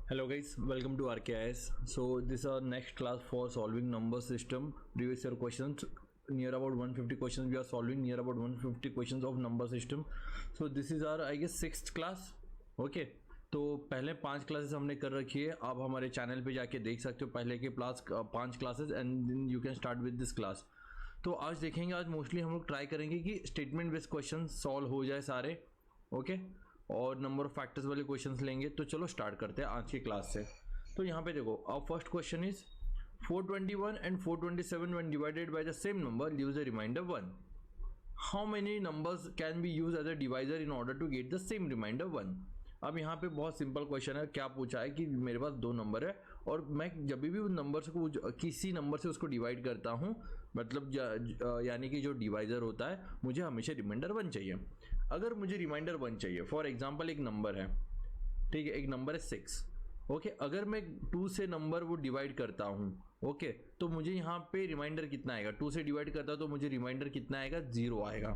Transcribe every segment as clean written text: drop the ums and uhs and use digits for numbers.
Hello guys, welcome to RKIS. So this is our next class for solving number system. Previous year questions, near about 150 questions we are solving, near about 150 questions of number system. So this is our I guess 6th class. Okay, तो पहले 5 classes हमने कर रखी है. आप हमारे channel पे जाके देख सकते हो पहले के 5 classes and then you can start with this class. तो आज देखेंगे, आज मोस्टली हम लोग ट्राई करेंगे कि स्टेटमेंट बेस्ड क्वेश्चन सॉल्व हो जाए सारे. ओके, और नंबर ऑफ फैक्टर्स वाले क्वेश्चंस लेंगे. तो चलो स्टार्ट करते हैं आज की क्लास से. तो यहाँ पे देखो, अब first question is 421 and 427 when divided by the same number leaves a remainder 1. How many numbers can be used as a divisor in order to get the same remainder 1? अब यहाँ पे बहुत सिंपल क्वेश्चन है. क्या पूछा है कि मेरे पास 2 नंबर है और मैं जब भी उन नंबर को किसी नंबर से उसको डिवाइड करता हूँ, मतलब यानी कि जो डिवाइजर होता है, मुझे हमेशा रिमाइंडर 1 चाहिए. अगर मुझे रिमाइंडर 1 चाहिए, फॉर एग्जांपल एक नंबर है, ठीक है, एक नंबर है 6. ओके, अगर मैं 2 से नंबर वो डिवाइड करता हूँ, ओके, तो मुझे यहाँ पे रिमाइंडर कितना आएगा? 2 से डिवाइड करता हूँ तो मुझे रिमाइंडर कितना आएगा? 0 आएगा.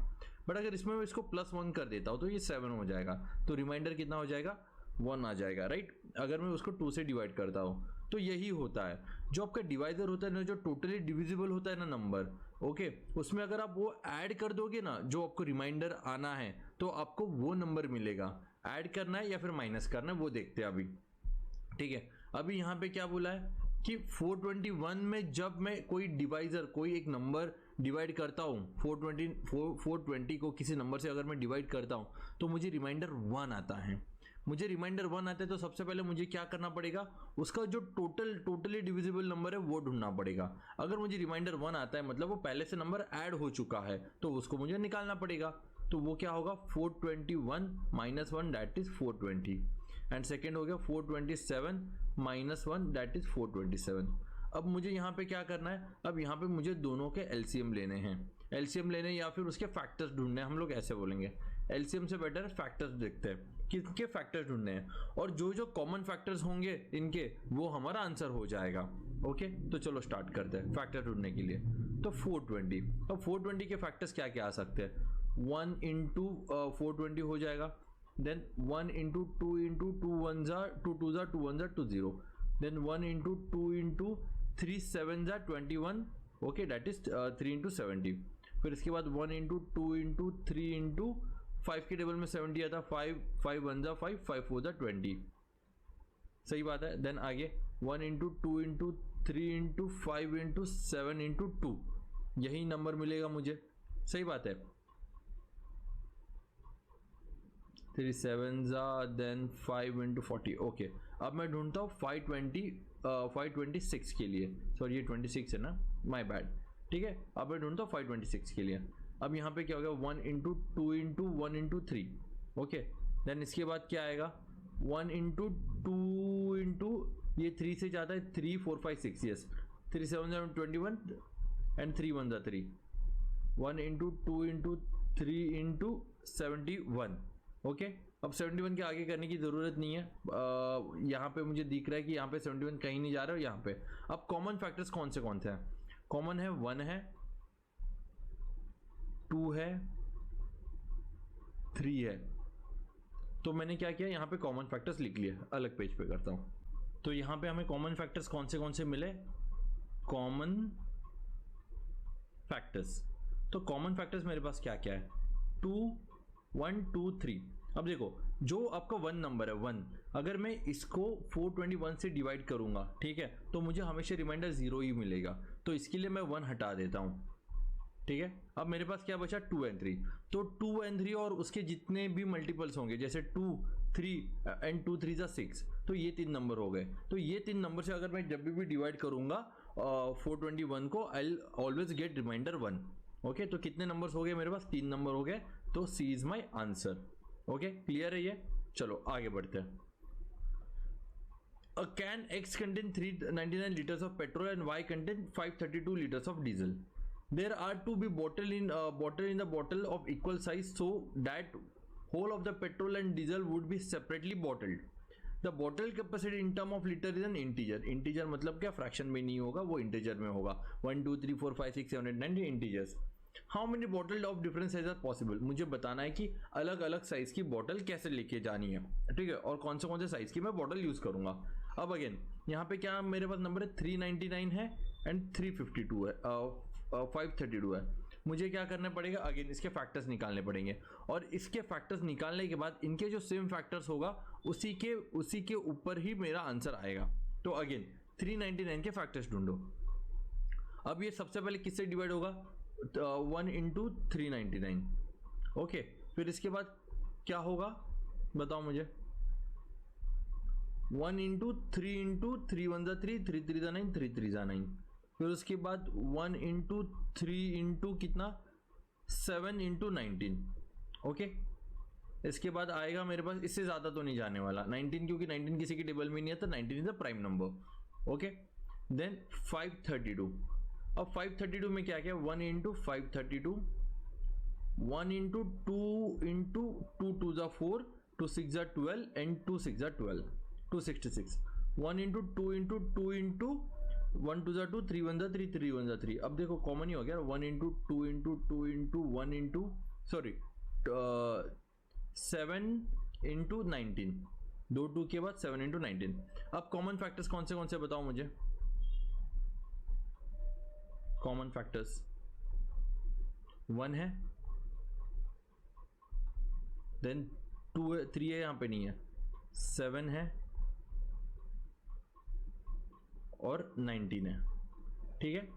बट अगर इसमें मैं इसको +1 कर देता हूँ तो ये 7 हो जाएगा. तो रिमाइंडर कितना हो जाएगा? 1 आ जाएगा, राइट. अगर मैं उसको 2 से डिवाइड करता हूँ तो यही होता है. जो आपका डिवाइजर होता है ना, जो टोटली डिविजिबल होता है ना नंबर, ओके, उसमें अगर आप वो ऐड कर दोगे ना, जो आपको रिमाइंडर आना है, तो आपको वो नंबर मिलेगा. ऐड करना है या फिर माइनस करना है वो देखते हैं अभी. ठीक है, अभी यहाँ पे क्या बोला है कि 421 में जब मैं कोई डिवाइजर, कोई एक नंबर डिवाइड करता हूँ, 420 को किसी नंबर से अगर मैं डिवाइड करता हूँ तो मुझे रिमाइंडर 1 आता है. मुझे रिमाइंडर 1 आता है तो सबसे पहले मुझे क्या करना पड़ेगा? उसका जो टोटली डिविजिबल नंबर है वो ढूंढना पड़ेगा. अगर मुझे रिमाइंडर 1 आता है मतलब वो पहले से नंबर ऐड हो चुका है, तो उसको मुझे निकालना पड़ेगा. तो वो क्या होगा? 421 - 1 दैट इज 420. एंड सेकेंड हो गया 427 - 1 दैट इज 427. अब मुझे यहाँ पे क्या करना है? अब यहाँ पे मुझे दोनों के एलसीएम लेने हैं. एलसीएम लेने या फिर उसके फैक्टर्स ढूंढने हैं, हम लोग ऐसे बोलेंगे. एलसीएम से बेटर है फैक्टर्स देखते हैं, किसके फैक्टर्स ढूंढने हैं, और जो जो कॉमन फैक्टर्स होंगे इनके, वो हमारा आंसर हो जाएगा. ओके, तो चलो स्टार्ट करते हैं फैक्टर ढूंढने के लिए. तो 420, अब 420 के फैक्टर्स क्या क्या आ सकते हैं? 1 into 420 हो जाएगा. Then 1 into 2 into 2 1s are 2 2s are 2 1s are 2 0. Then 1 into 2 into 3 7s are 21. Okay, that is 3 into 70. फिर इसके बाद 1 into 2 into 3 into 5 के टेबल में 70 आता. 5 1s are 5, 5 4s are 20. सही बात है. देन आगे 1 into 2 into 3 into 5 into 7 into 2, यही नंबर मिलेगा मुझे. सही बात है. 3 7s are then 5 into 40. Okay, अब मैं ढूंढता हूँ 526 के लिए. सॉरी, ये 26 है ना, माय बैड. ठीक है, अब मैं ढूंढता हूँ 526 के लिए. अब यहाँ पे क्या हो गया? 1 into 2 into 1 into 3. Okay, then इसके बाद क्या आएगा? 1 into 2 into, ये 3 से जाता है 3 4 5 6. Yes, 3 7 are 21 and 3 1s are 3. 1 into 2 into 3 into 71. Okay, अब 71 के आगे करने की जरूरत नहीं है. यहाँ पे मुझे दिख रहा है कि यहाँ पे 71 कहीं नहीं जा रहा है. यहाँ पे अब कॉमन फैक्टर्स कौन से हैं? कॉमन है 1 है, 2 है, 3 है. तो मैंने क्या किया, यहाँ पे कॉमन फैक्टर्स लिख लिए. अलग पेज पे करता हूँ. तो यहाँ पे हमें कॉमन फैक्टर्स कौन से मिले? Common factors. तो कॉमन फैक्टर्स मेरे पास क्या क्या है? 2 1 2 3. अब देखो, जो आपका 1 नंबर है 1, अगर मैं इसको 421 से डिवाइड करूंगा, ठीक है, तो मुझे हमेशा रिमाइंडर 0 ही मिलेगा. तो इसके लिए मैं 1 हटा देता हूं. ठीक है, अब मेरे पास क्या बचा? 2 and 3. तो 2 and 3 और उसके जितने भी मल्टीपल्स होंगे, जैसे 2 3 and 2 3s are 6, तो ये 3 नंबर हो गए. तो ये 3 नंबर से अगर मैं जब भी डिवाइड करूंगा 421 को, I will always get remainder 1. Okay, तो कितने नंबर्स हो गए मेरे पास? 3 नंबर हो गए. तो C is my answer. Okay, clear है ये? चलो आगे बढ़ते हैं. A can X contain 399 liters of petrol and Y contain 532 liters of diesel. There are to be bottle in the bottle of equal size, so that whole of the petrol and diesel would be separately bottled. The bottle capacity in term of liter is an integer. Integer मतलब क्या? Fraction में नहीं होगा, वो integer में होगा. 1 2 3 4 5 6 7 8 9 integers. How many bottle of different size are possible, मुझे बताना है कि अलग अलग साइज की बॉटल कैसे लेके जानी है, ठीक है, और कौन से साइज की मैं बॉटल यूज करूंगा। अब अगेन यहाँ पे क्या मेरे पास नंबर है 399 है एंड 352 है, 532 है। मुझे क्या करना पड़ेगा, अगेन इसके फैक्टर्स निकालने पड़ेंगे, और इसके फैक्टर्स निकालने के बाद इनके जो सेम फैक्टर्स होगा उसी के ऊपर ही मेरा आंसर आएगा। तो अगेन 399 के फैक्टर्स ढूंढो। अब ये सबसे पहले किससे डिवाइड होगा, 1 इंटू 399, ओके। फिर इसके बाद क्या होगा बताओ मुझे, 1 इंटू 3 इंटू 3 1 जा 3, 3 3 जा 9, 3 3 जा 9। फिर उसके बाद 1 इंटू 3 इंटू कितना 7 इंटू 19, ओके। इसके बाद आएगा मेरे पास, इससे ज्यादा तो नहीं जाने वाला 19, क्योंकि 19 किसी की टेबल में नहीं है, तो 19 is the prime number, okay. Then 532, अब 532 में क्या क्या, 1 इंटू 532, 1 इंटू 2 इंटू 2 2 जा 4, 2 6 जा 12 एंड 2 6 जा 12, 266। 1 इंटू 2 इंटू 2 इंटू 1 2 जा 2, 3 1 जा 3, 3 1 जा 3। अब देखो कॉमन ही हो गया, 1 into 2 into 2 into 1 into 7 into 19, 2 2 के बाद 7 इंटू 19। अब कॉमन फैक्टर्स कौन से बताओ मुझे, कॉमन फैक्टर्स 1 है, देन 2 है, 3 है, यहां पे नहीं है, 7 है और 19 है, ठीक है।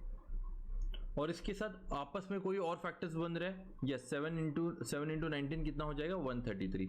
और इसके साथ आपस में कोई और फैक्टर्स बन रहे हैं, यस, 7 इंटू 19 कितना हो जाएगा 133।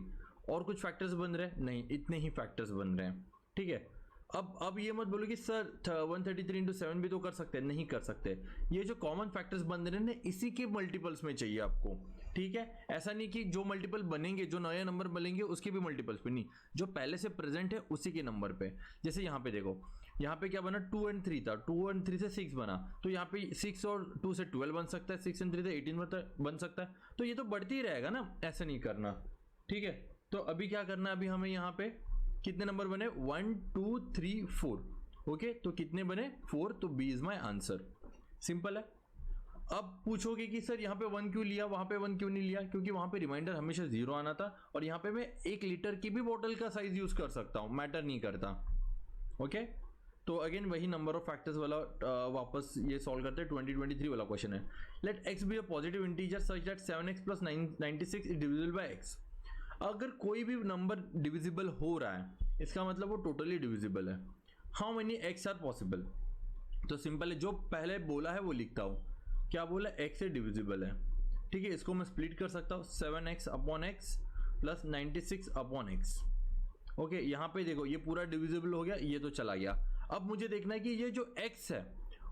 और कुछ फैक्टर्स बन रहे हैं, नहीं, इतने ही फैक्टर्स बन रहे हैं, ठीक है। अब ये मत बोलो कि सर 133 इंटू 7 भी तो कर सकते हैं, नहीं कर सकते। ये जो कॉमन फैक्टर्स बन रहे हैं ना, इसी के मल्टीपल्स में चाहिए आपको, ठीक है। ऐसा नहीं कि जो मल्टीपल बनेंगे, जो नए नंबर बनेंगे उसके भी मल्टीपल्स पे नहीं, जो पहले से प्रेजेंट है उसी के नंबर पे। जैसे यहाँ पे देखो, यहाँ पे क्या बना, 2 एंड 3 था, 2 एंड 3 से 6 बना, तो यहाँ पे 6 और 2 से 12 बन सकता है, 6 एंड 3 से 18 बन सकता है। तो ये तो बढ़ती ही रहेगा ना, ऐसा नहीं करना, ठीक है। तो अभी क्या करना है, अभी हमें यहाँ पे कितने नंबर बने, 1 2 3 4, ओके। तो कितने बने 4, तो B is my answer, simple है। अब पूछोगे कि सर यहाँ पे 1 क्यों लिया, वहां पे 1 क्यों नहीं लिया, क्योंकि वहां पे रिमाइंडर हमेशा 0 आना था, और यहाँ पे मैं 1 लीटर की भी बोतल का साइज यूज कर सकता हूँ, मैटर नहीं करता, ओके। तो अगेन वही नंबर ऑफ फैक्टर्स वाला वापस ये सॉल्व करते हैं। 2023 वाला क्वेश्चन है, let x be a positive integer such that 7x plus 96 is divisible by x। अगर कोई भी नंबर डिविजिबल हो रहा है, इसका मतलब वो टोटली डिविजिबल है। How many x are possible, तो सिंपल है, जो पहले बोला है वो लिखता हूँ। क्या बोला, x से डिविजिबल है, ठीक है। इसको मैं स्प्लिट कर सकता हूँ, 7x upon x plus 96 upon x, okay. यहाँ पे देखो ये पूरा डिविजिबल हो गया, ये तो चला गया। अब मुझे देखना है कि ये जो x है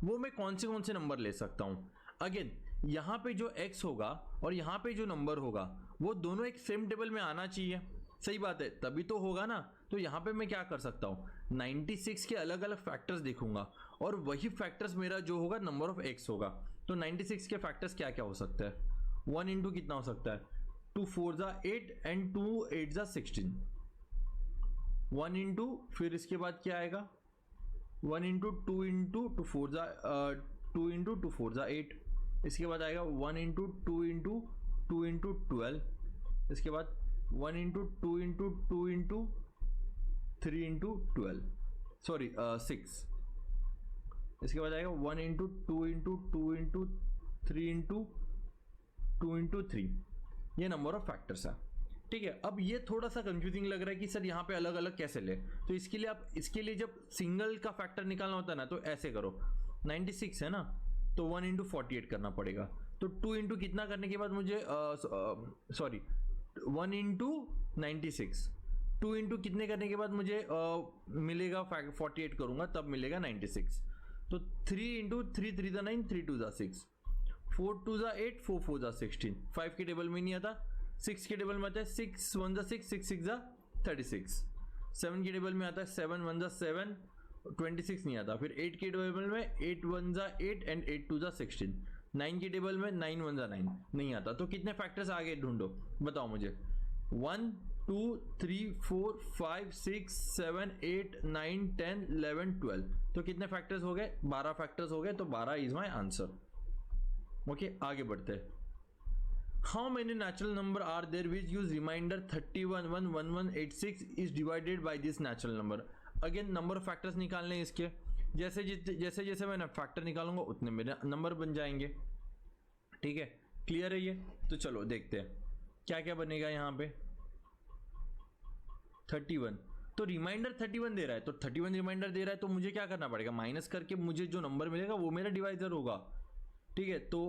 वो मैं कौन से नंबर ले सकता हूँ। अगेन यहाँ पे जो x होगा और यहाँ पे जो नंबर होगा वो दोनों एक सेम टेबल में आना चाहिए, सही बात है, तभी तो होगा ना। तो यहाँ पे मैं क्या कर सकता हूँ, 96 के अलग अलग फैक्टर्स देखूंगा, और वही फैक्टर्स मेरा जो होगा नंबर ऑफ x होगा। तो 96 के फैक्टर्स क्या क्या हो सकता है, 1 इंटू कितना हो सकता है, 2 4 जा 8 एंड 2 8 जा 16, 1 इंटू, फिर इसके बाद क्या आएगा, 1 इंटू 2 इंटू 2 4 जा 2 इंटू 2 4 जा 8, इसके बाद आएगा 1 इंटू 2 इंटू 2 इंटू 12, इसके बाद 1 into 2 into 2 into 3 into 12, sorry 6, इसके बाद आएगा 1 into 2 into 2 into 3 into 2 into 3। ये नंबर ऑफ फैक्टर्स है, ठीक है। अब ये थोड़ा सा कंफ्यूजिंग लग रहा है कि सर यहाँ पे अलग अलग कैसे ले, तो इसके लिए जब सिंगल का फैक्टर निकालना होता है ना, तो ऐसे करो, 96 है ना, तो 1 इंटू 48 करना पड़ेगा। तो 2 इंटू कितना करने के बाद मुझे सॉरी 1 इंटू 96, 2 इंटू कितने करने के बाद मुझे मिलेगा 48 करूंगा तब मिलेगा 96। तो 3 इंटू 3 3 जा 9, 3 2 जा 6, 4 2 जा 8, 4 4 जा 16, 5 के टेबल में नहीं आता, 6 के टेबल में आता है 6 1 जा 6, 6 6 जा 36, 7 के टेबल में आता है 7 1 जा 7, 26 नहीं आता, फिर 8 के टेबल में 8 1 जा 8 एंड 8 2 जा 16, 9 के टेबल में 9 1 जा 9 नहीं आता। तो कितने फैक्टर्स आगे ढूंढो बताओ मुझे, 1 2 3 4 5 6 7 8 9 10 11 12, तो कितने फैक्टर्स हो गए, 12 फैक्टर्स हो गए, तो 12 इज माई आंसर। ओके आगे बढ़ते हैं. How many natural number are there which use remainder 31,1186 is divided by this natural number? Again number of factors निकालने हैं इसके. जैसे जैसे मैं फैक्टर निकालूंगा उतने मेरे नंबर बन जाएंगे. ठीक है, क्लियर है ये? तो चलो देखते हैं क्या क्या बनेगा यहाँ पे. 31 तो रिमाइंडर 31 दे रहा है, तो 31 रिमाइंडर दे रहा है तो मुझे क्या करना पड़ेगा, माइनस करके मुझे जो नंबर मिलेगा वो मेरा डिवाइजर होगा. ठीक है, तो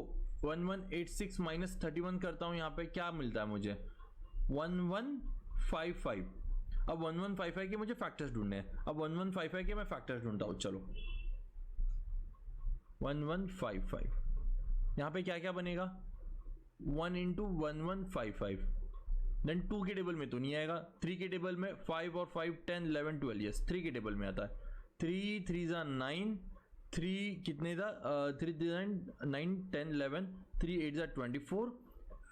1186 माइनस 31 करता हूं, यहाँ पे क्या मिलता है मुझे 1155. अब 1155 के मुझे फैक्टर्स ढूंढने हैं. अब 1155 के मैं फैक्टर्स ढूंढता हूं. चलो 1155 यहाँ पे क्या क्या बनेगा 1 इंटू 1155. देन 2 के टेबल में तो नहीं आएगा, 3 के टेबल में 5 और 5 10 11 12 यस 3 के टेबल में आता है. 3 3 9 3 कितने था 3 9 10 11 3 8 24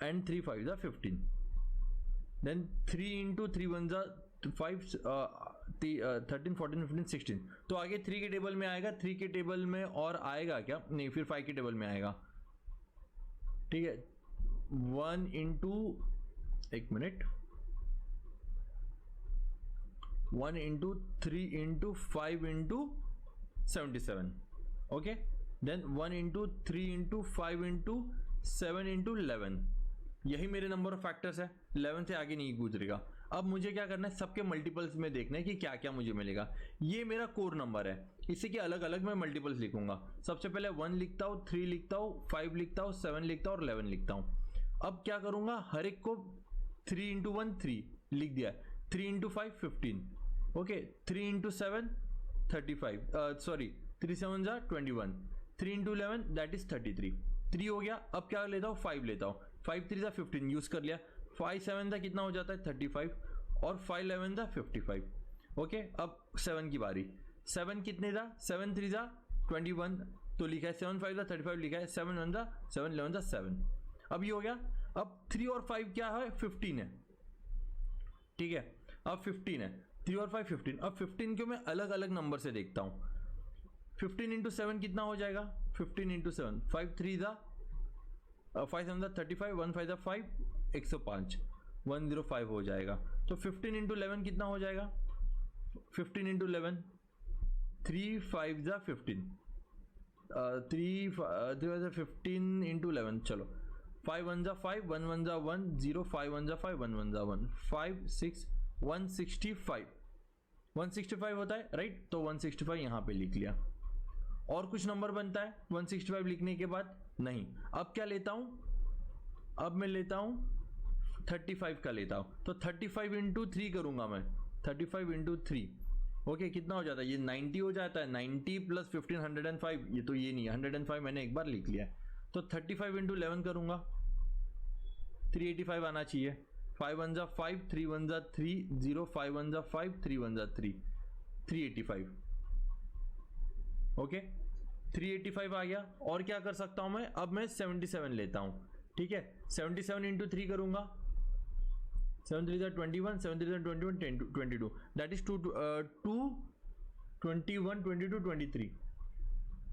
एंड 3 5 15. Then 3 into 3 1 5 13 14 15 16. तो आगे 3 के टेबल में आएगा, 3 के टेबल में और आएगा क्या, नहीं फिर 5 के टेबल में आएगा. ठीक है, 1 इंटू एक minute 1 into 3 into 5 into 77. Okay, then 1 into 3 into 5 into 7 into 11. यही मेरे नंबर ऑफ फैक्टर्स है, 11 से आगे नहीं गुजरेगा. अब मुझे क्या करना है, सबके मल्टीपल्स में देखना है कि क्या क्या मुझे मिलेगा. ये मेरा कोर नंबर है, इसी के अलग अलग मैं मल्टीपल्स लिखूंगा. सबसे पहले 1 लिखता हूँ, 3 लिखता हूँ, 5 लिखता हूँ, 7 लिखता हूँ और 11 लिखता हूँ. अब क्या करूंगा, हर एक को 3 इंटू 1 3 लिख दिया, 3 into 5 15. Okay, 3 into 7 35 sorry 3 7 21. 3 into 11 that is 33. 3 हो गया. अब क्या लेता हूँ, 5 लेता हूँ. 5 3 15 यूज कर लिया. 5 7 कितना हो जाता है 35 और 5 11 55. ओके, अब 7 की बारी. 7 कितने था, 7 3 21 तो लिखा है, 7 5 35 लिखा है, 7 1 7 11 7. अब ये हो गया. अब 3 और 5 क्या है 15 है. ठीक है, अब 15 है, 3 और 5 15. अब 15 को मैं अलग अलग नंबर से देखता हूँ. 15 इंटू 7 कितना हो जाएगा, 15 इंटू 7 5 3 5 7 35 1 5 5 105 105 हो जाएगा. तो 15 इंटू 11 कितना हो जाएगा, 15 इंटू 11 3 5 15 3 15 इंटू 11. चलो 5 1 5 1 1 1 0 5 1 5 1 1 1 5 6 165 होता है राइट. तो 165 यहाँ पे लिख लिया. और कुछ नंबर बनता है 165 लिखने के बाद, नहीं. अब क्या लेता हूं, अब मैं लेता हूं 35 का लेता हूं. तो 35 इंटू 3 करूंगा मैं, 35 इंटू 3. ओके, कितना हो जाता है, ये 90 हो जाता है. 90 प्लस 15 105. ये तो ये नहीं है, 105 मैंने एक बार लिख लिया है. तो 35 इंटू 11 करूंगा, 385 आना चाहिए. 5 1 5 3 1 3 0 5 1 5 3 1 3 385. ओके, 385 आ गया. और क्या कर सकता हूं मैं, अब मैं 77 लेता हूं. ठीक है, 77 इंटू 3 करूंगा, 7 3 21 7 3 21 10 22 that is 2 21 22 23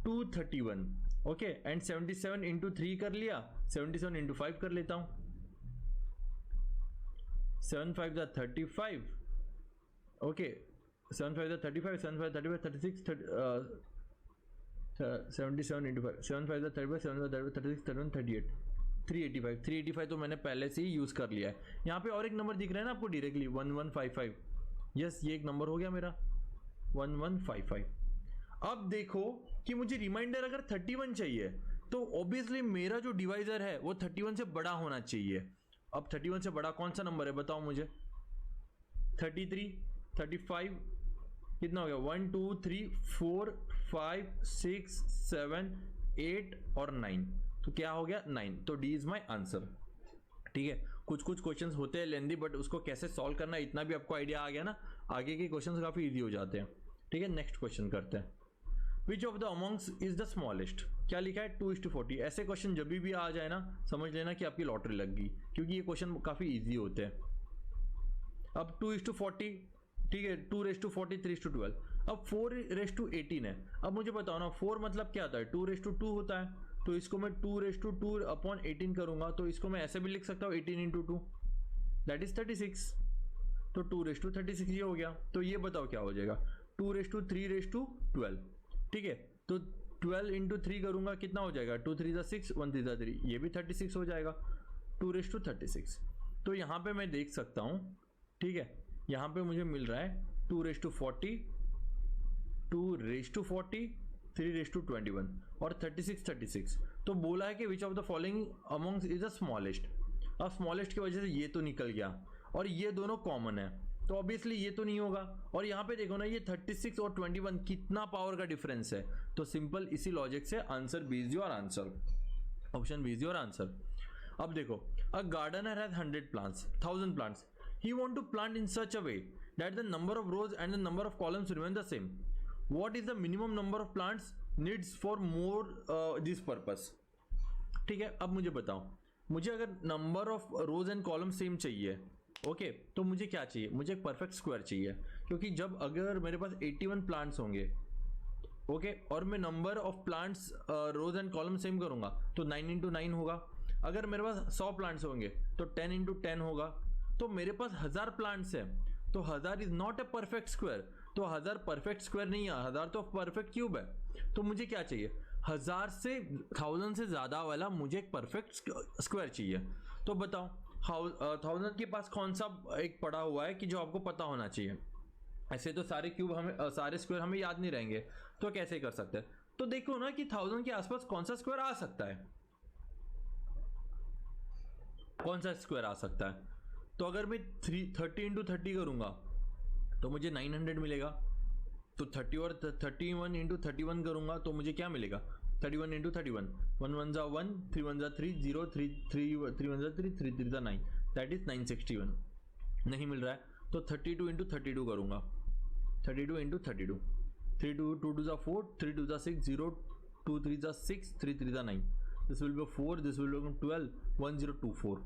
231. Okay, and 77 into 3 कर लिया, 77 इंटू 5 कर लेता हूं. 7 5 35. ओके, 7 5 35 7 5 35 36 77 इंटू 5 7 5 35 7 5 36 31 38 385 तो मैंने पहले से ही यूज कर लिया है. यहाँ पे और एक नंबर दिख रहा है ना आपको डायरेक्टली 1155. यस, ये एक नंबर हो गया मेरा 1155. अब देखो कि मुझे रिमाइंडर अगर 31 चाहिए तो ऑब्वियसली मेरा जो डिवाइजर है वो 31 से बड़ा होना चाहिए. अब 31 से बड़ा कौन सा नंबर है बताओ मुझे. 33 35 कितना हो गया 1 2 3 4 5 6 7 8 और 9. तो क्या हो गया 9. तो डी इज माई आंसर. ठीक है, कुछ क्वेश्चंस होते हैं लेंदी, बट उसको कैसे सॉल्व करना इतना भी आपको आइडिया आ गया ना, आगे के क्वेश्चंस काफी इजी हो जाते हैं. ठीक है, नेक्स्ट क्वेश्चन करते हैं. Which of the amongst is the smallest. क्या लिखा है 2:40. ऐसे क्वेश्चन जब भी आ जाए ना समझ लेना कि आपकी लॉटरी लग गई, क्योंकि ये क्वेश्चन काफी इजी होते हैं. अब 2:40. ठीक है, 2:40 3:12. अब 4:18 है. अब मुझे बताओ ना 4 मतलब क्या आता है 2:2 होता है. तो इसको मैं 2^2/18 करूंगा, तो इसको मैं ऐसे भी लिख सकता हूँ 18 × 2 दैट इज 36, तो 2^36 ये हो गया। तो ये बताओ क्या हो जाएगा, 2^3/12, ठीक है। तो 12 × 3 करूंगा कितना हो जाएगा, 2 3 6 1 3 3, ये भी 36 हो जाएगा, 2^36। तो यहाँ पे मैं देख सकता हूँ, ठीक है, यहाँ पे मुझे मिल रहा है 2^40, 2^40, 3^21 और 36। तो बोला है कि which of the following amongst is the smallest. अब स्मॉलेस्ट की वजह से ये तो निकल गया और ये दोनों कॉमन है, तो ऑब्वियसली ये तो नहीं होगा। और यहाँ पे देखो ना, ये 36 और 21 कितना पावर का डिफरेंस है। तो सिंपल इसी लॉजिक से answer B is your answer, option B is your answer. अब देखो, a gardener has 100 plants, 1000 plants, he want to plant in such a way that the number of rows and the number of columns remain the same. What is the minimum number of plants needs for more this purpose? ठीक है, अब मुझे बताओ, मुझे अगर number of rose and column same चाहिए, okay, तो मुझे क्या चाहिए, मुझे एक परफेक्ट स्क्वायर चाहिए। क्योंकि जब अगर मेरे पास 81 प्लांट्स होंगे, ओके, और मैं number of plants rows and column same करूंगा तो 9 × 9 होगा। अगर मेरे पास 100 प्लांट्स होंगे तो 10 × 10 होगा। तो मेरे पास 1000 प्लांट्स है, तो 1000 is not a perfect square. तो 1000 परफेक्ट स्क्वायर नहीं है, 1000 तो परफेक्ट क्यूब है। तो मुझे क्या चाहिए, 1000 से 1000 से ज्यादा वाला मुझे एक परफेक्ट स्क्वायर चाहिए। तो बताओ 1000 के पास कौन सा एक पड़ा हुआ है कि जो आपको पता होना चाहिए। ऐसे तो सारे क्यूब हमें सारे स्क्वायर हमें याद नहीं रहेंगे, तो कैसे कर सकते हैं। तो देखो ना कि 1000 के आसपास कौन सा स्क्वायर आ सकता है, कौन सा स्क्वायर आ सकता है। तो अगर मैं 30 × 30 करूंगा तो मुझे 900 मिलेगा। तो 30 और 31 × 31 करूंगा तो मुझे क्या मिलेगा, 31 × 31, 1 1 = 1, 3 1 = 3, 0 3 3 3 1 = 3, 3 3 = 9, दैट इज 961। नहीं मिल रहा है तो 32 × 32 करूंगा, 32 × 32, 3 2 2 2 = 4, 3 2 = 6, 0 2 3 = 6, 3 3 = 9, this will be 4, this will be 12, 1024,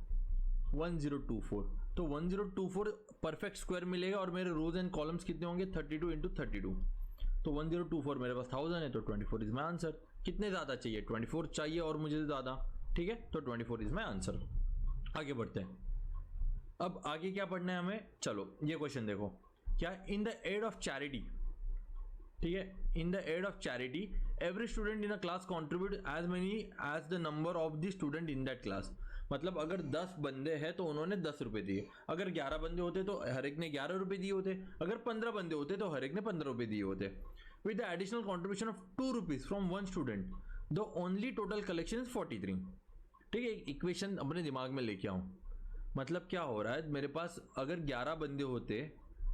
1024। तो 1024 परफेक्ट स्क्वायर मिलेगा और मेरे रोज एंड कॉलम्स कितने होंगे, 32 × 32। तो 1024 मेरे पास 1000 है, तो 24 इज माई आंसर। कितने ज्यादा चाहिए, 24 चाहिए और मुझे ज्यादा, ठीक है, तो 24 इज माई आंसर। आगे बढ़ते हैं। अब आगे क्या पढ़ना है हमें, चलो ये क्वेश्चन देखो, क्या in the aid of charity, ठीक है, in the aid of charity every student in a class contribute as many as the number of the student in that class. मतलब अगर 10 बंदे हैं तो उन्होंने 10 रुपए दिए, अगर 11 बंदे होते तो हर एक ने 11 रुपए दिए होते, अगर 15 बंदे होते तो हर एक ने 15 रुपए दिए होते। With the additional contribution of 2 rupees from one student the only total collection is 43। ठीक है, इक्वेशन अपने दिमाग में लेके आऊं। मतलब क्या हो रहा है, मेरे पास अगर 11 बंदे होते,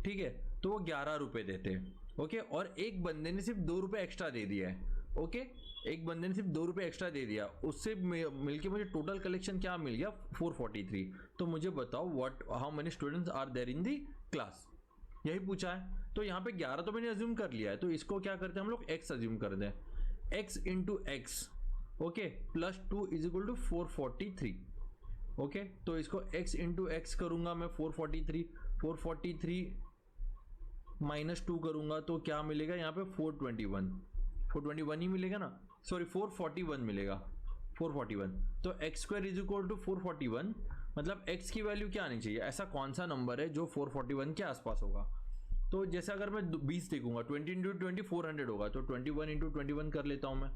ठीक है, तो वो 11 रुपए देते, ओके, और एक बंदे ने सिर्फ 2 रुपए एक्स्ट्रा दे दिया है, ओके, एक बंदे ने सिर्फ 2 रुपए एक्स्ट्रा दे दिया, उससे मिलके मुझे टोटल कलेक्शन क्या मिल गया, 443। तो मुझे बताओ what how many students are there in the class, यही पूछा है। तो यहाँ पे 11 तो मैंने अज्यूम कर लिया है, तो इसको क्या करते हैं हम लोग, x अज्यूम कर दें, x into x, okay, plus 2 = 443, okay. तो इसको x इंटू एक्स करूंगा मैं 443 माइनस 2 करूंगा तो क्या मिलेगा यहाँ पे 421 ही मिलेगा ना, सॉरी 441 मिलेगा, 441। तो x² = 441, मतलब x की वैल्यू क्या आनी चाहिए, ऐसा कौन सा नंबर है जो 441 के आसपास होगा। तो जैसे अगर मैं 20 देखूंगा, 20 × 20 400 होगा, तो 21 × 21 कर लेता हूं मैं,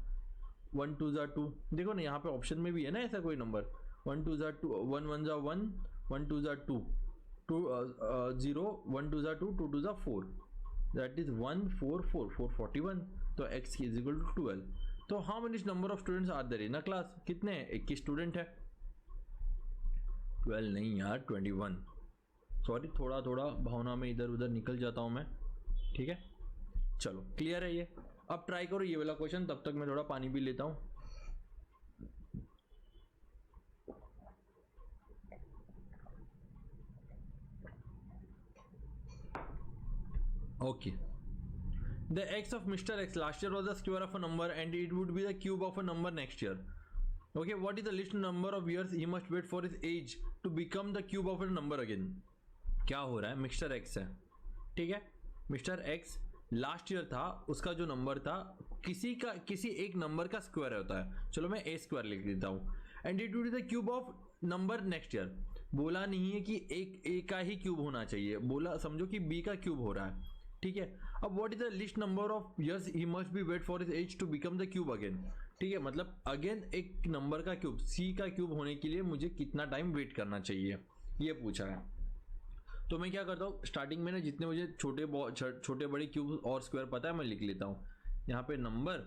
1 2 = 2, देखो ना यहाँ पे ऑप्शन में भी है ना ऐसा कोई नंबर, 1 2 = 2, 1 1 = 1, 1 2 = 2, 0 1 2 = 2, 2 2 = 4, दैट इज 144, 441। तो x = 12। तो how many number of students are there in a class, कितने हैं, 21 स्टूडेंट है, 12 नहीं यार 21, सॉरी थोड़ा भावना में इधर उधर निकल जाता हूं मैं, ठीक है। चलो क्लियर है ये। अब ट्राई करो ये वाला क्वेश्चन, तब तक मैं थोड़ा पानी भी लेता हूं। Okay, the x of Mr. X last year was the square of a number and it would be the cube of a number next year. Okay, what is the least number of years he must wait for his age to become the cube of a number again? क्या हो रहा है, mister x है, ठीक है, mister x last year था उसका जो नंबर था किसी एक नंबर का स्क्वायर होता है, चलो मैं ए स्क्वायर लिख देता हूँ, and it will be the cube of number next year. बोला नहीं है कि एक ए का ही क्यूब होना चाहिए, बोला समझो कि बी का क्यूब हो रहा है, ठीक है। अब what is the least number of years he must be wait for his age to become the cube again, ठीक है। मतलब अगेन एक नंबर का क्यूब, सी का क्यूब होने के लिए मुझे कितना टाइम वेट करना चाहिए, ये पूछा है। तो मैं क्या करता हूँ, स्टार्टिंग में ना जितने मुझे छोटे बड़े क्यूब और स्क्वायर पता है मैं लिख लेता हूँ। यहाँ पे नंबर,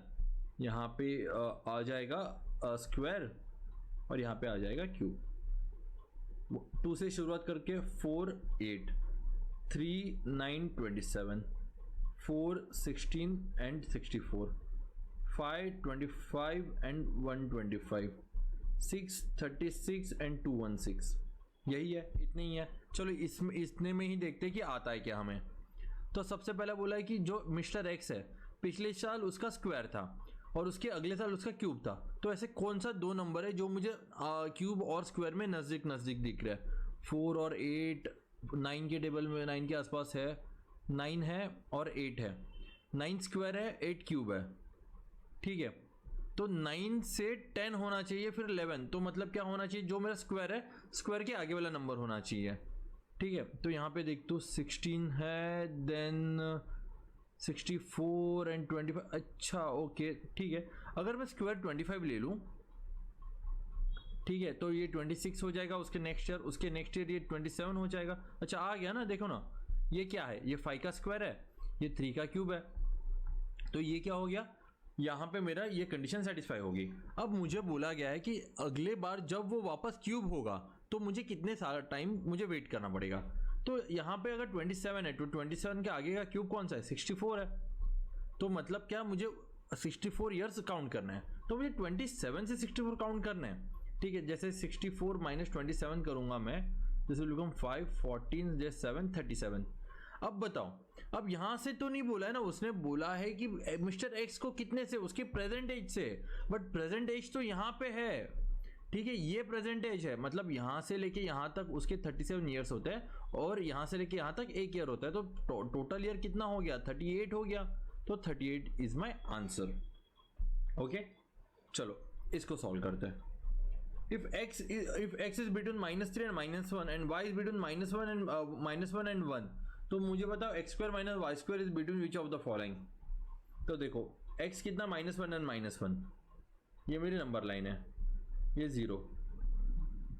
यहाँ पे आ जाएगा स्क्वायर, और यहाँ पे आ जाएगा क्यूब। 2 से शुरुआत करके 4 8 3 9 27 4 16 एंड 64 5 25 एंड 125 6 36 एंड 216, यही है, इतने ही है। चलो इसमें इतने में ही देखते हैं कि आता है क्या हमें। तो सबसे पहले बोला है कि जो मिस्टर एक्स है पिछले साल उसका स्क्वायर था और उसके अगले साल उसका क्यूब था, तो ऐसे कौन सा 2 नंबर है जो मुझे क्यूब और स्क्वायर में नज़दीक नज़दीक दिख रहा है। 4 और 8 9 के टेबल में 9 के आसपास है, 9 है और 8 है, 9 स्क्वायर है 8 क्यूब है, ठीक है। तो 9 से 10 होना चाहिए, फिर 11, तो मतलब क्या होना चाहिए, जो मेरा स्क्वायर है स्क्वायर के आगे वाला नंबर होना चाहिए, ठीक है। तो यहाँ पे देख तो 16 है, देन 64 एंड 25, अच्छा ओके ठीक है। अगर मैं स्क्वायर 25 ले लूँ, ठीक है, तो ये 26 हो जाएगा, उसके नेक्स्ट ईयर ये 27 हो जाएगा। अच्छा आ गया ना, देखो ना ये क्या है, ये 5 का स्क्वायर है, ये 3 का क्यूब है, तो ये क्या हो गया, यहाँ पे मेरा ये कंडीशन सेटिस्फाई होगी। अब मुझे बोला गया है कि अगले बार जब वो वापस क्यूब होगा तो मुझे कितने सारा टाइम मुझे वेट करना पड़ेगा। तो यहाँ पे अगर 27 है तो 27 के आगे का क्यूब कौन सा है, 64 है। तो मतलब क्या, मुझे 64 ईयर्स काउंट करना है, तो मुझे 27 से 64 काउंट करना है, ठीक है। जैसे 64 माइनस 27 करूंगा मैं, जैसे बिकम 5 14 7 37। अब बताओ, अब यहां से तो नहीं बोला है ना, उसने बोला है कि मिस्टर एक्स को कितने से, उसके प्रेजेंट एज से, बट प्रेजेंट एज तो यहाँ पे है, ठीक है, ये प्रेजेंट एज है, मतलब यहां से लेके यहां तक उसके 37 ईयर्स होते हैं और यहां से लेके यहां तक 1 ईयर होता है, तो टोटल ईयर कितना हो गया, 38 हो गया। तो 38 इज माई आंसर, ओके। चलो इसको सॉल्व करते हैं। if x is between -3 and -1 and y is between -1 and 1, तो मुझे बताओ x square minus y square is between which of the following। तो देखो x कितना, -1 and -1, ये मेरी नंबर लाइन है, ये 0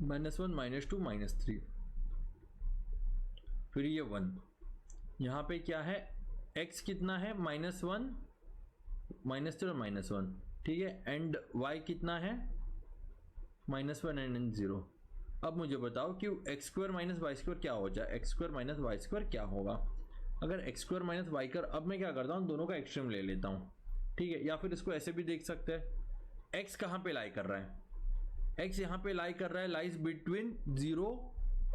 -1 -2 -3, फिर ये 1, यहाँ पे क्या है, x कितना है, -1 -3 और -1, ठीक है, एंड y कितना है, -1 एंड 0। अब मुझे बताओ कि x square minus y square क्या हो जाए, x square minus y square क्या होगा। अगर एक्स स्क्वायर माइनस वाई कर, अब मैं क्या करता हूँ, दोनों का एक्सट्रीम ले लेता हूँ, ठीक है। या फिर इसको ऐसे भी देख सकते हैं, एक्स कहाँ पे लाई कर रहा है, एक्स यहाँ पे लाई कर रहा है, लाइज बिटवीन 0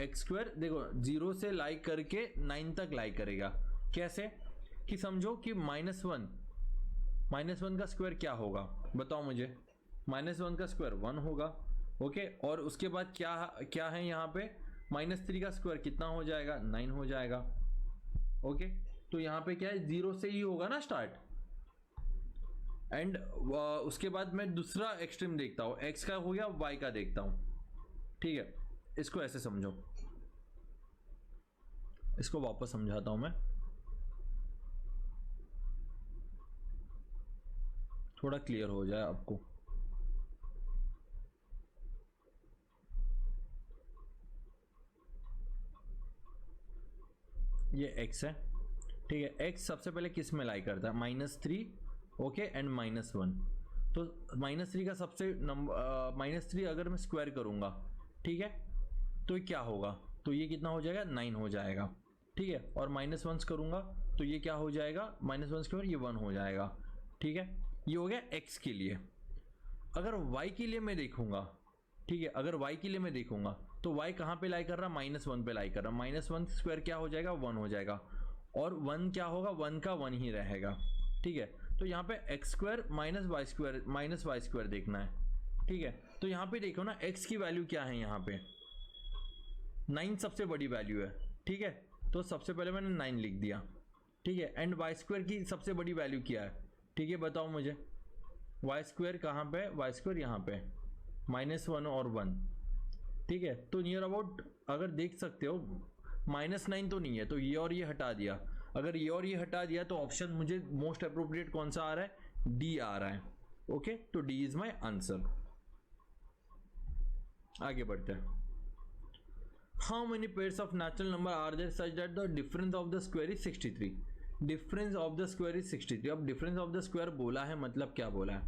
एक्स स्क्वायर, देखो 0 से लाई करके 9 तक लाई करेगा। कैसे कि समझो कि -1 का स्क्वायर क्या होगा, बताओ मुझे, -1 का स्क्वायर 1 होगा, ओके। और उसके बाद क्या है यहाँ पे, -3 का स्क्वायर कितना हो जाएगा, 9 हो जाएगा, ओके। तो यहाँ पे क्या है, 0 से ही होगा ना स्टार्ट, एंड उसके बाद मैं दूसरा एक्सट्रीम देखता हूँ, x का हो गया, y का देखता हूँ, ठीक है। इसको ऐसे समझो, इसको वापस समझाता हूं मैं, थोड़ा क्लियर हो जाए आपको। ये x है, ठीक है। x सबसे पहले किस में लाई करता है, -3, ओके, एंड -1। तो -3 का सबसे नंबर, -3 अगर मैं स्क्वायर करूंगा, ठीक है, तो क्या होगा, तो ये कितना हो जाएगा, 9 हो जाएगा, ठीक है। और -1 करूंगा तो ये क्या हो जाएगा, -1 स्क्वायर, ये 1 हो जाएगा, ठीक है। ये हो गया x के लिए। अगर y के लिए मैं देखूंगा, ठीक है, अगर y के लिए मैं देखूंगा तो y कहाँ पे लाई कर रहा, -1 पे लाई कर रहा, -1 स्क्वायर क्या हो जाएगा, 1 हो जाएगा, और 1 क्या होगा, 1 का 1 ही रहेगा, ठीक है। तो यहाँ पे x square minus y square देखना है, ठीक है। तो यहाँ पे देखो ना, x की वैल्यू क्या है, यहाँ पे 9 सबसे बड़ी वैल्यू है, ठीक है। तो सबसे पहले मैंने 9 लिख दिया, ठीक है, एंड वाई स्क्वायर की सबसे बड़ी वैल्यू क्या है, ठीक है बताओ मुझे, वाई स्क्वायर कहाँ पे, वाई स्क्वायर यहाँ पे -1 और 1, ठीक है। तो नियर अबाउट अगर देख सकते हो -9 तो नहीं है, तो ये और ये हटा दिया, अगर ये और ये हटा दिया तो ऑप्शन मुझे मोस्ट अप्रोप्रिएट कौन सा आ रहा है, डी आ रहा है। ओके, तो डी इज माई आंसर। आगे बढ़ते हैं। How many pairs of natural number are there such that the difference of the square is 63। Difference of the square is 63। अब डिफरेंस ऑफ द स्क्वायर बोला है, मतलब क्या बोला है,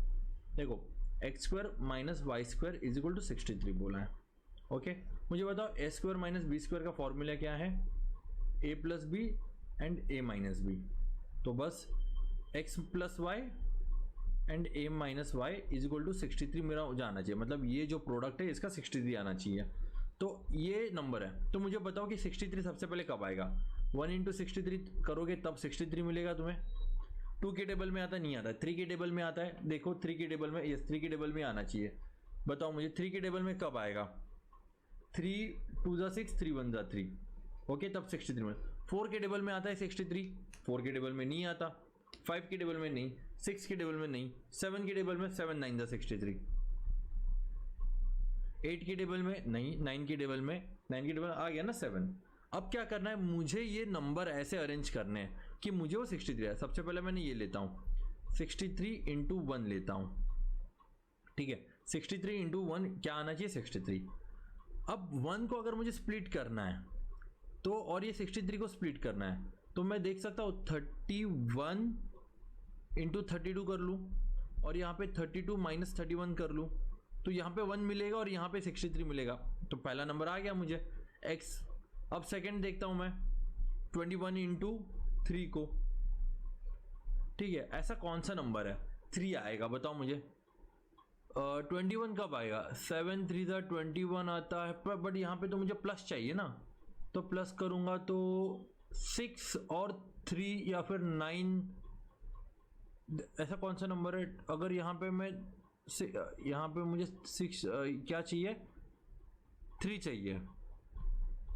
देखो x square minus y square is equal to 63 बोला है। ओके, मुझे बताओ a square minus b square का फॉर्मूला क्या है, a plus b and a minus b. तो बस x plus y and a minus y is equal to 63 मेरा जाना चाहिए, मतलब ये जो प्रोडक्ट है इसका 63 आना चाहिए। तो ये नंबर है, तो मुझे बताओ कि 63 सबसे पहले कब आएगा, 1 इंटू 63 करोगे तब 63 मिलेगा तुम्हें। 2 के टेबल में आता नहीं आता, 3 के टेबल में आता है, देखो 3 के टेबल में, यस 3 के टेबल में आना चाहिए। बताओ मुझे 3 के टेबल में कब आएगा, 3 2 जा 6, 3 1 जा 3, ओके तब 63 में। 4 के टेबल में आता है 63, 4 के टेबल में नहीं आता, 5 के टेबल में नहीं, 6 के टेबल में नहीं, 7 के टेबल में 7 9 जा 63, 8 के टेबल में नहीं, 9 के टेबल में, 9 के टेबल आ गया ना 7। अब क्या करना है, मुझे ये नंबर ऐसे अरेंज करने हैं कि मुझे वो 63 है। सबसे पहले मैंने ये लेता हूँ 63 इंटू 1 लेता हूँ, ठीक है 63 इंटू 1 क्या आना चाहिए 63। अब 1 को अगर मुझे स्प्लिट करना है तो, और ये 63 को स्प्लिट करना है, तो मैं देख सकता हूँ 31 इंटू 32 कर लूँ, और यहाँ पे 32 माइनस 31 कर लूँ, तो यहाँ पे 1 मिलेगा और यहाँ पे 63 मिलेगा। तो पहला नंबर आ गया मुझे x। अब सेकंड देखता हूँ मैं 21 इंटू 3 को, ठीक है ऐसा कौन सा नंबर है, 3 आएगा बताओ मुझे। 21 कब आएगा, 7 3 जा 21 आता है, पर बट यहाँ पे तो मुझे प्लस चाहिए ना, तो प्लस करूँगा तो 6 और 3 या फिर 9, ऐसा कौन सा नंबर है। अगर यहाँ पे मैं यहाँ पे मुझे 6 क्या चाहिए, 3 चाहिए,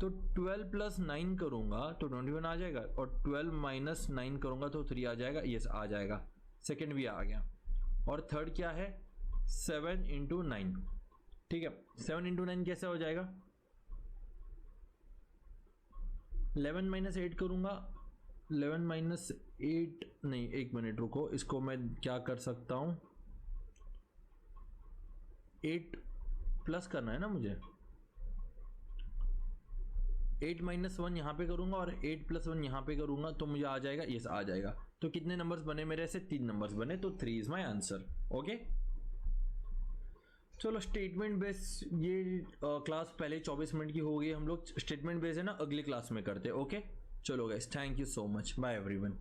तो 12 प्लस 9 करूँगा तो 21 आ जाएगा, और 12 माइनस 9 करूँगा तो 3 आ जाएगा, यस आ जाएगा, सेकंड भी आ गया। और थर्ड क्या है 7 इंटू 9, ठीक है 7 इंटू 9 कैसे हो जाएगा, 11 माइनस 8 करूँगा, 11 माइनस 8 नहीं, एक मिनट रुको, इसको मैं क्या कर सकता हूँ, 8 प्लस करना है ना मुझे, 8 माइनस 1 यहाँ पे करूँगा और 8 प्लस 1 यहाँ पे करूँगा, तो मुझे आ जाएगा, यस आ जाएगा। तो कितने नंबर्स बने मेरे से, 3 नंबर्स बने, तो 3 इज माई आंसर। ओके चलो स्टेटमेंट बेस ये क्लास पहले 24 मिनट की हो गई, हम लोग स्टेटमेंट बेस है ना अगली क्लास में करते हैं। ओके चलो guys, thank you so much, bye everyone.